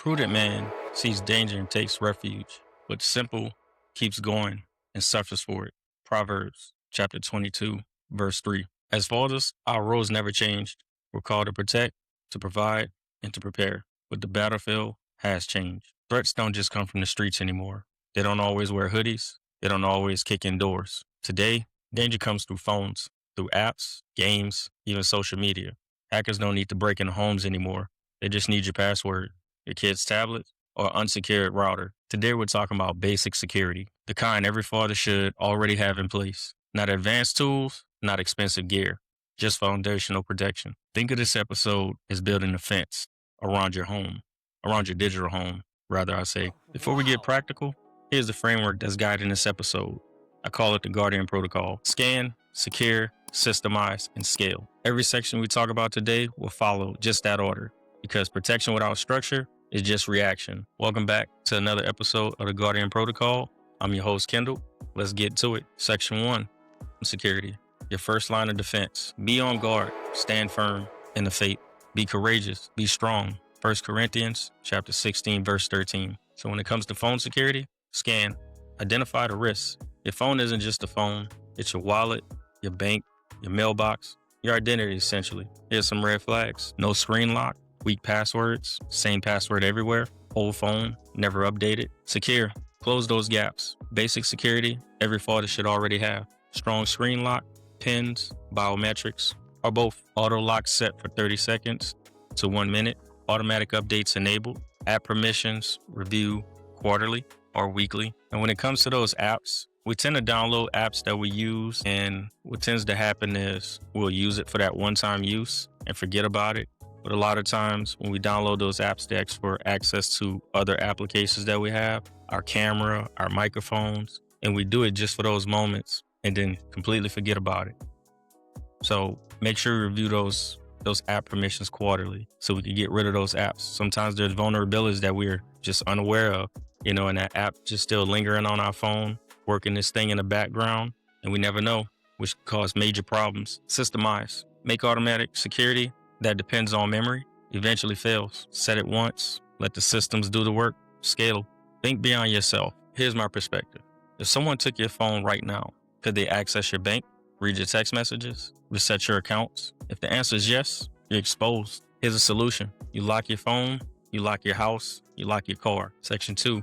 Prudent man sees danger and takes refuge, but simple keeps going and suffers for it. Proverbs chapter 22, verse 3. As fathers, our roles never changed. We're called to protect, to provide, and to prepare. But the battlefield has changed. Threats don't just come from the streets anymore. They don't always wear hoodies. They don't always kick in doors. Today, danger comes through phones, through apps, games, even social media. Hackers don't need to break into homes anymore. They just need your password, your kid's tablet, or unsecured router. Today we're talking about basic security, the kind every father should already have in place. Not advanced tools, not expensive gear, just foundational protection. Think of this episode as building a fence around your home, around your digital home, rather I say. Before we get practical, here's the framework that's guiding this episode. I call it the Guardian Protocol. Scan, secure, systemize, and scale. Every section we talk about today will follow just that order, because protection without structure is just reaction. Welcome back to another episode of the Guardian Protocol. I'm your host, Kendall. Let's get to it. Section 1, security. Your first line of defense. Be on guard. Stand firm in the faith. Be courageous. Be strong. 1 Corinthians chapter 16, verse 13. So when it comes to phone security, scan. Identify the risks. Your phone isn't just a phone. It's your wallet, your bank, your mailbox, your identity, essentially. Here's some red flags. No screen lock. Weak passwords, same password everywhere, old phone, never updated. Secure, close those gaps. Basic security, every father should already have. Strong screen lock, pins, biometrics, or both. Auto lock set for 30 seconds to 1 minute. Automatic updates enabled. App permissions, review quarterly or weekly. And when it comes to those apps, we tend to download apps that we use, and what tends to happen is we'll use it for that one-time use and forget about it. But a lot of times when we download those apps, they ask for access to other applications that we have, our camera, our microphones, and we do it just for those moments and then completely forget about it. So make sure you review those app permissions quarterly so we can get rid of those apps. Sometimes there's vulnerabilities that we're just unaware of, and that app just still lingering on our phone, working this thing in the background, and we never know, which can cause major problems. Systemize. Make automatic security that depends on memory eventually fails. Set it once, let the systems do the work, scale. Think beyond yourself. Here's my perspective. If someone took your phone right now, could they access your bank, read your text messages, reset your accounts? If the answer is yes, you're exposed. Here's a solution. You lock your phone, you lock your house, you lock your car. Section 2,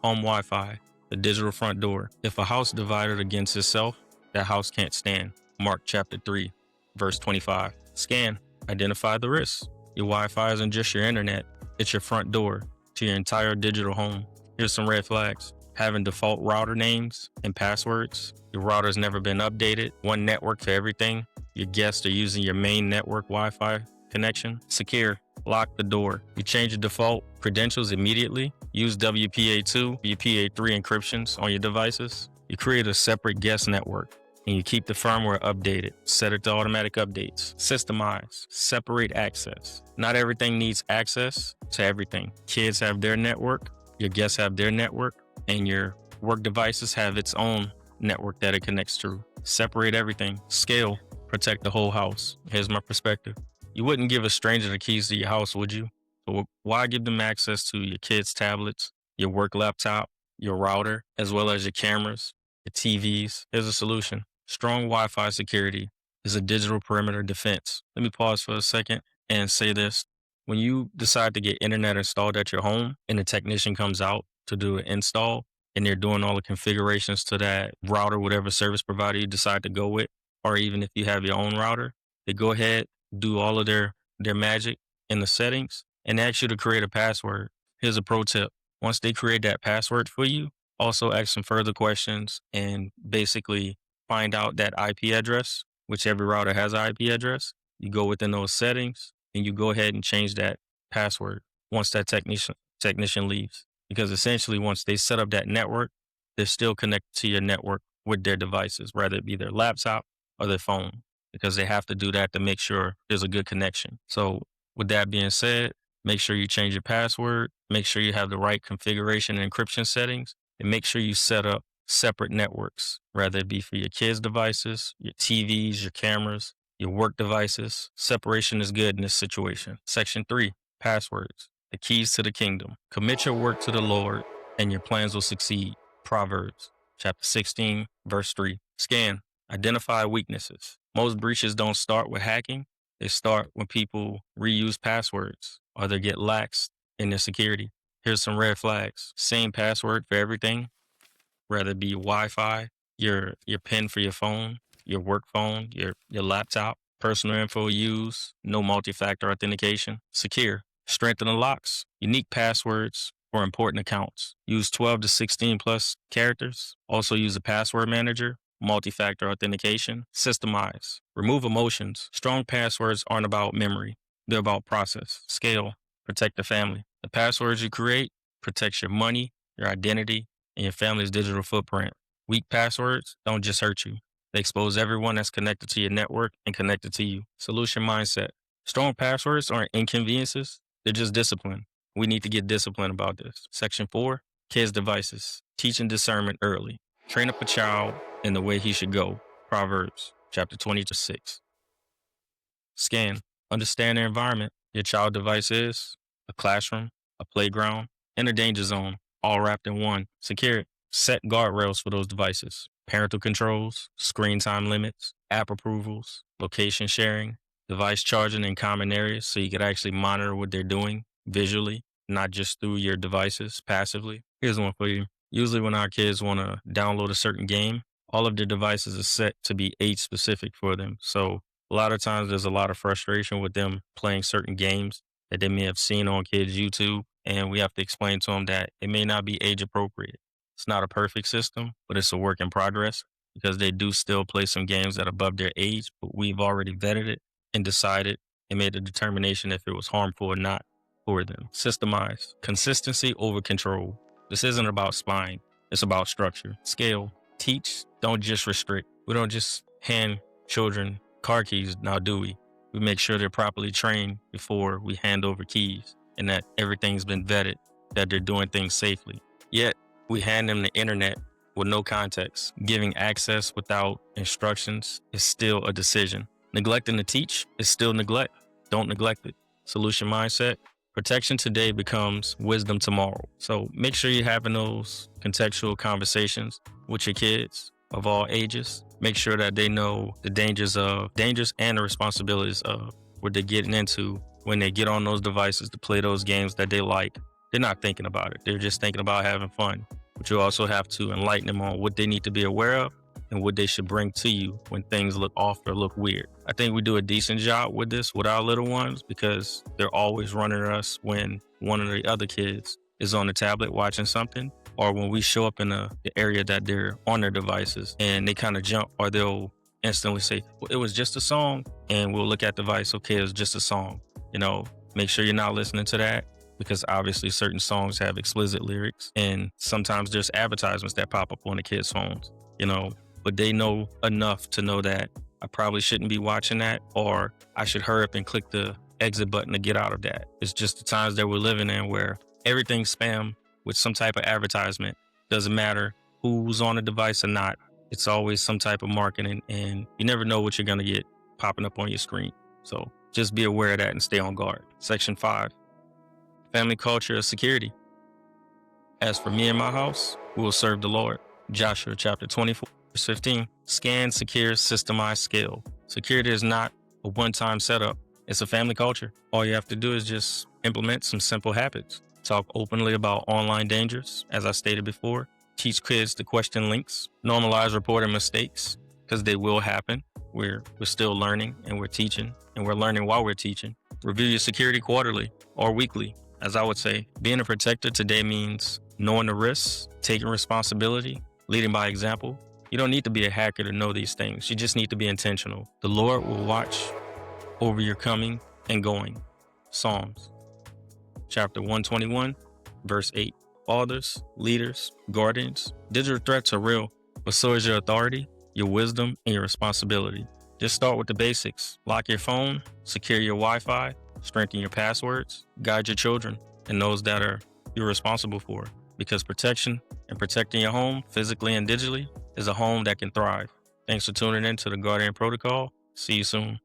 home Wi-Fi, the digital front door. If a house divided against itself, that house can't stand. Mark chapter 3, verse 25. Scan. Identify the risks. Your Wi-Fi isn't just your internet. It's your front door to your entire digital home. Here's some red flags. Having default router names and passwords. Your router's never been updated. One network for everything. Your guests are using your main network Wi-Fi connection. Secure. Lock the door. You change your default credentials immediately. Use WPA2, WPA3 encryptions on your devices. You create a separate guest network, and you keep the firmware updated. Set it to automatic updates. Systemize. Separate access. Not everything needs access to everything. Kids have their network, your guests have their network, and your work devices have its own network that it connects to. Separate everything. Scale. Protect the whole house. Here's my perspective. You wouldn't give a stranger the keys to your house, would you? So why give them access to your kids' tablets, your work laptop, your router, as well as your cameras, your TVs? Here's a solution. Strong Wi-Fi security is a digital perimeter defense. Let me pause for a second and say this. When you decide to get internet installed at your home and the technician comes out to do an install and they're doing all the configurations to that router, whatever service provider you decide to go with, or even if you have your own router, they go ahead, do all of their magic in the settings and ask you to create a password. Here's a pro tip. Once they create that password for you, also ask some further questions and basically find out that IP address, which every router has an IP address. You go within those settings and you go ahead and change that password once that technician leaves. Because essentially once they set up that network, they're still connected to your network with their devices, whether it be their laptop or their phone, because they have to do that to make sure there's a good connection. So with that being said, make sure you change your password, make sure you have the right configuration and encryption settings, and make sure you set up separate networks, whether it be for your kids' devices, your TVs, your cameras, your work devices. Separation is good in this situation. Section 3, passwords. the keys to the kingdom. Commit your work to the Lord, and your plans will succeed. Proverbs chapter 16, verse 3. Scan. Identify weaknesses. Most breaches don't start with hacking. They start when people reuse passwords or they get lax in their security. Here's some red flags. Same password for everything, whether it be Wi-Fi, your PIN for your phone, your work phone, your laptop, personal info used, no multi-factor authentication. Secure. Strengthen the locks. Unique passwords for important accounts. Use 12 to 16 plus characters. Also use a password manager. Multi-factor authentication. Systemize. Remove emotions. Strong passwords aren't about memory. They're about process. Scale. Protect the family. The passwords you create protects your money, your identity, and your family's digital footprint. Weak passwords don't just hurt you. They expose everyone that's connected to your network and connected to you. Solution mindset. Strong passwords aren't inconveniences. They're just discipline. We need to get disciplined about this. Section 4, kids' devices. Teaching discernment early. Train up a child in the way he should go. Proverbs chapter 20-6. Scan. Understand their environment. Your child device is a classroom, a playground, and a danger zone, all wrapped in one. Secure it. Set guardrails for those devices. Parental controls, screen time limits, app approvals, location sharing, device charging in common areas so you can actually monitor what they're doing visually, not just through your devices passively. Here's one for you. Usually when our kids want to download a certain game, all of their devices are set to be age specific for them. So a lot of times there's a lot of frustration with them playing certain games that they may have seen on kids' YouTube, and we have to explain to them that it may not be age appropriate. It's not a perfect system, but it's a work in progress because they do still play some games that are above their age, but we've already vetted it and decided and made a determination if it was harmful or not for them. Systemize. Consistency over control. This isn't about spying. It's about structure. Scale. Teach. Don't just restrict. We don't just hand children car keys now, do we? We make sure they're properly trained before we hand over keys and that everything's been vetted, that they're doing things safely. Yet, we hand them the internet with no context. Giving access without instructions is still a decision. Neglecting to teach is still neglect. Don't neglect it. Solution mindset. Protection today becomes wisdom tomorrow. So make sure you're having those contextual conversations with your kids of all ages. Make sure that they know the dangers and the responsibilities of what they're getting into when they get on those devices to play those games that they like. They're not thinking about it. They're just thinking about having fun. But you also have to enlighten them on what they need to be aware of and what they should bring to you when things look off or look weird. I think we do a decent job with this with our little ones because they're always running at us when one of the other kids is on the tablet watching something, or when we show up in the area that they're on their devices and they kind of jump, or they'll instantly say, well, it was just a song. And we'll look at the device, okay, it was just a song. Make sure you're not listening to that, because obviously certain songs have explicit lyrics, and sometimes there's advertisements that pop up on the kids' phones, but they know enough to know that I probably shouldn't be watching that, or I should hurry up and click the exit button to get out of that. It's just the times that we're living in where everything's spam with some type of advertisement. Doesn't matter who's on the device or not. It's always some type of marketing, and you never know what you're going to get popping up on your screen. So just be aware of that and stay on guard. Section 5, family culture of security. As for me and my house, we will serve the Lord. Joshua chapter 24, verse 15. Scan, secure, systemize, scale. Security is not a one-time setup. It's a family culture. All you have to do is just implement some simple habits. Talk openly about online dangers, as I stated before. Teach kids to question links. Normalize reporting mistakes, because they will happen. We're still learning, and we're teaching, and we're learning while we're teaching. Review your security quarterly or weekly. As I would say, being a protector today means knowing the risks, taking responsibility, leading by example. You don't need to be a hacker to know these things. You just need to be intentional. The Lord will watch over your coming and going. Psalms chapter 121, verse 8. Fathers, leaders, guardians, digital threats are real, but so is your authority, your wisdom, and your responsibility. Just start with the basics. Lock your phone, secure your Wi-Fi, strengthen your passwords, guide your children and those that you're responsible for. Because protection and protecting your home, physically and digitally, is a home that can thrive. Thanks for tuning in to the Guardian Protocol. See you soon.